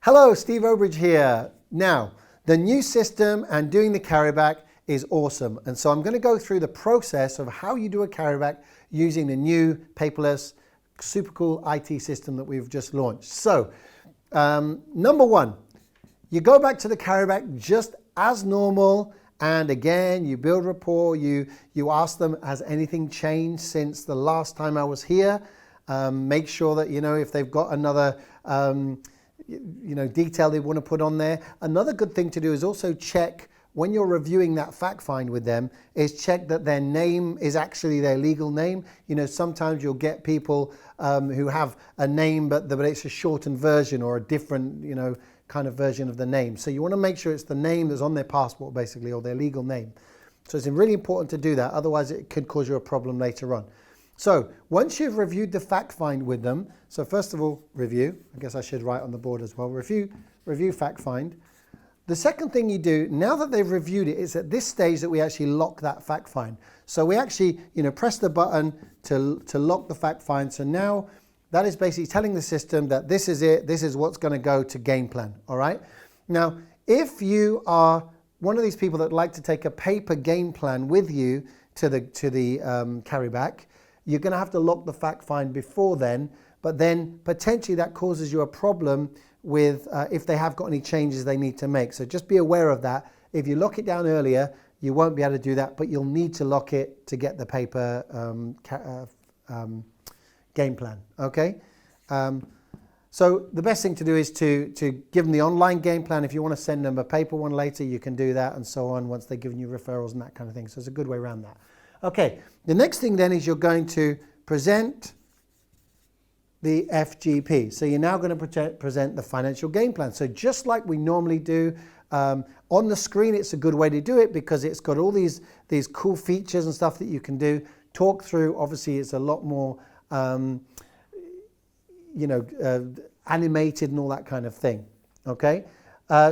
Hello, Steve Owbridge here. Now, the new system and doing the carryback is awesome. And so I'm going to go through the process of how you do a carryback using the new paperless, super cool IT system that we've just launched. So, number one, you go back to the carryback just as normal. And again, you build rapport, you ask them, has anything changed since the last time I was here? Make sure that, if they've got another detail they want to put on there. Another good thing to do is also check when you're reviewing that fact find with them, is check that their name is actually their legal name. Sometimes you'll get people who have a name, but it's a shortened version or a different, kind of version of the name. So you want to make sure it's the name that's on their passport, basically, or their legal name. So it's really important to do that. Otherwise, it could cause you a problem later on. So once you've reviewed the fact find with them, so first of all, review. I guess I should write on the board as well. Review fact find. The second thing you do, now that they've reviewed it, it's at this stage that we actually lock that fact find. So we actually, press the button to lock the fact find. So now that is basically telling the system that this is it. This is what's going to go to game plan. All right. Now, if you are one of these people that like to take a paper game plan with you to the carryback, you're going to have to lock the fact find before then, but then potentially that causes you a problem with if they have got any changes they need to make. So just be aware of that. If you lock it down earlier, you won't be able to do that, but you'll need to lock it to get the paper game plan, okay? So the best thing to do is to give them the online game plan. If you want to send them a paper one later, you can do that and so on once they've given you referrals and that kind of thing. So it's a good way around that. Okay, the next thing then is you're going to present the FGP. So you're now going to present the financial game plan. So just like we normally do, on the screen, it's a good way to do it because it's got all these cool features and stuff that you can do. Talk through, obviously it's a lot more, animated and all that kind of thing, okay?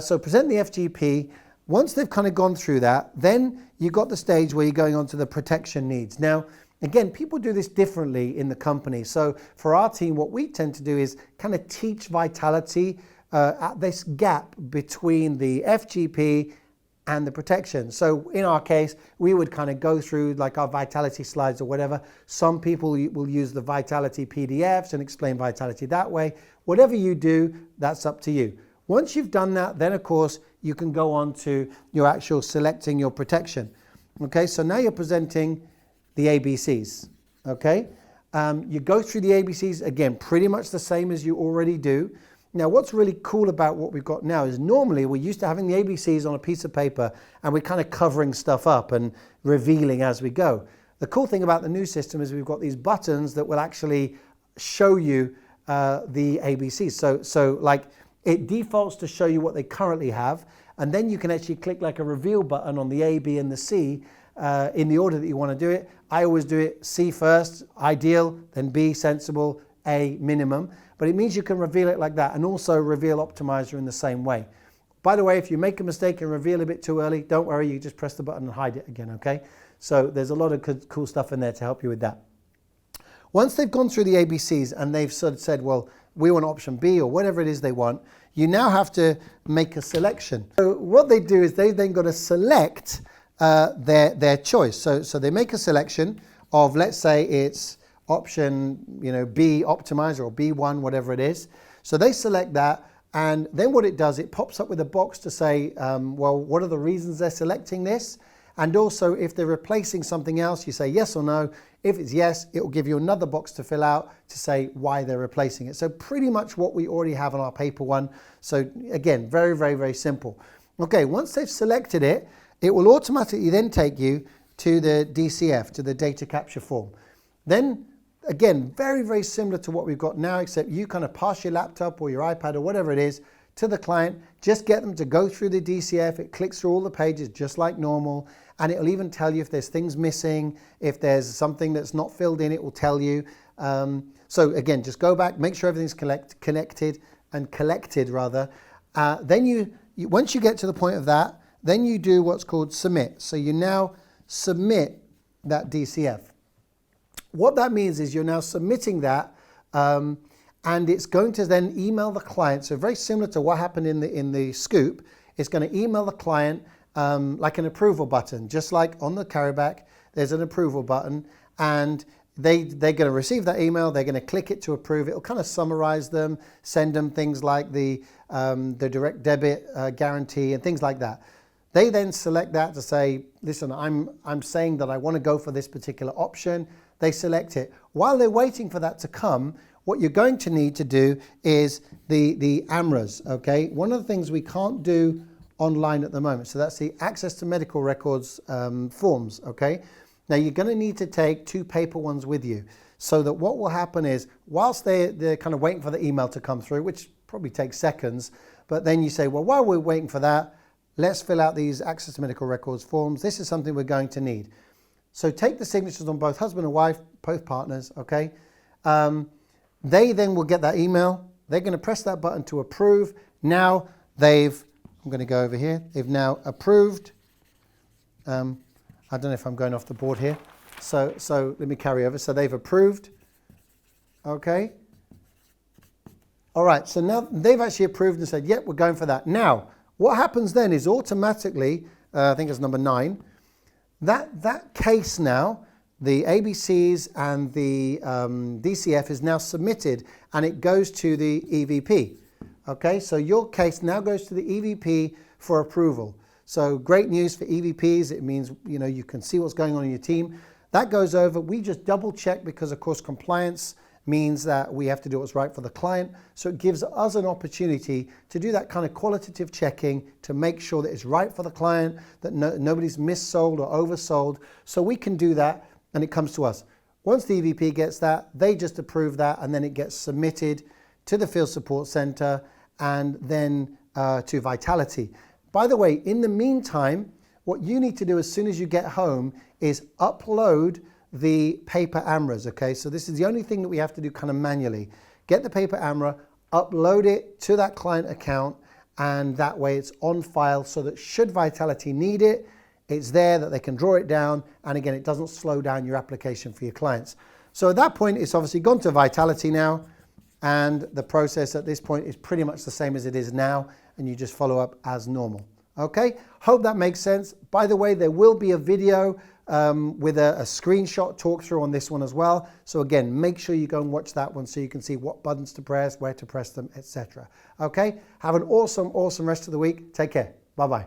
So present the FGP. Once they've kind of gone through that, then you've got the stage where you're going on to the protection needs. Now, again, people do this differently in the company. So for our team, what we tend to do is kind of teach vitality at this gap between the FGP and the protection. So in our case, we would kind of go through like our vitality slides or whatever. Some people will use the vitality PDFs and explain vitality that way. Whatever you do, that's up to you. Once you've done that, then of course, you can go on to your actual selecting your protection. Okay, so now you're presenting the ABCs, okay? You go through the ABCs, again, pretty much the same as you already do. Now, what's really cool about what we've got now is normally we're used to having the ABCs on a piece of paper and we're kind of covering stuff up and revealing as we go. The cool thing about the new system is we've got these buttons that will actually show you the ABCs. So like it defaults to show you what they currently have, and then you can actually click like a reveal button on the A, B, and the C in the order that you want to do it. I always do it C first, ideal, then B, sensible, A, minimum. But it means you can reveal it like that and also reveal optimizer in the same way. By the way, if you make a mistake and reveal a bit too early, don't worry, you just press the button and hide it again, okay? So there's a lot of cool stuff in there to help you with that. Once they've gone through the ABCs and they've sort of said, well, we want option B or whatever it is they want, you now have to make a selection. So what they do is they've then got to select their choice. So they make a selection of, let's say it's option B optimizer or B1, whatever it is. So they select that, and then what it does, it pops up with a box to say, well, what are the reasons they're selecting this? And also if they're replacing something else, you say yes or no. If it's yes, it will give you another box to fill out to say why they're replacing it. So pretty much what we already have on our paper one. So again, very, very, very simple. Okay, once they've selected it, it will automatically then take you to the DCF, to the data capture form. Then again, very, very similar to what we've got now, except you kind of pass your laptop or your iPad or whatever it is to the client, just get them to go through the DCF. It clicks through all the pages just like normal, and it'll even tell you if there's things missing, if there's something that's not filled in, it will tell you. So again, just go back, make sure everything's connected and collected rather. Then once you get to the point of that, then you do what's called submit. So you now submit that DCF. What that means is you're now submitting that and it's going to then email the client. So very similar to what happened in the scoop, it's going to email the client like an approval button, just like on the Carryback, there's an approval button, and they're going to receive that email, they're going to click it to approve it. It'll kind of summarize them, send them things like the direct debit guarantee and things like that. They then select that to say, listen, I'm saying that I want to go for this particular option. They select it. While they're waiting for that to come, what you're going to need to do is the AMRAs, okay? One of the things we can't do online at the moment, so that's the access to medical records forms, okay? Now you're going to need to take 2 paper ones with you, so that what will happen is, whilst they're kind of waiting for the email to come through, which probably takes seconds, but then you say, well, while we're waiting for that, let's fill out these access to medical records forms. This is something we're going to need. So take the signatures on both husband and wife, both partners, okay? They then will get that email. They're going to press that button to approve. Now I'm going to go over here. They've now approved. I don't know if I'm going off the board here. So let me carry over. So they've approved. Okay. All right. So now they've actually approved and said, yep, we're going for that. Now, what happens then is automatically, I think it's number 9, that case now, the ABCs and the DCF is now submitted, and it goes to the EVP. Okay, so your case now goes to the EVP for approval. So great news for EVPs. It means, you can see what's going on in your team. That goes over. We just double check because, of course, compliance means that we have to do what's right for the client. So it gives us an opportunity to do that kind of qualitative checking to make sure that it's right for the client, that nobody's missold or oversold. So we can do that, and it comes to us. Once the EVP gets that, they just approve that, and then it gets submitted to the Field Support Center and then to Vitality. By the way, in the meantime, what you need to do as soon as you get home is upload the paper AMRAs, okay? So this is the only thing that we have to do kind of manually. Get the paper AMRA, upload it to that client account, and that way it's on file so that should Vitality need it, it's there that they can draw it down, and again, it doesn't slow down your application for your clients. So at that point, it's obviously gone to Vitality now, and the process at this point is pretty much the same as it is now, and you just follow up as normal. Okay, hope that makes sense. By the way, there will be a video with a screenshot talk through on this one as well. So again, make sure you go and watch that one so you can see what buttons to press, where to press them, etc. Okay, have an awesome rest of the week. Take care. Bye-bye.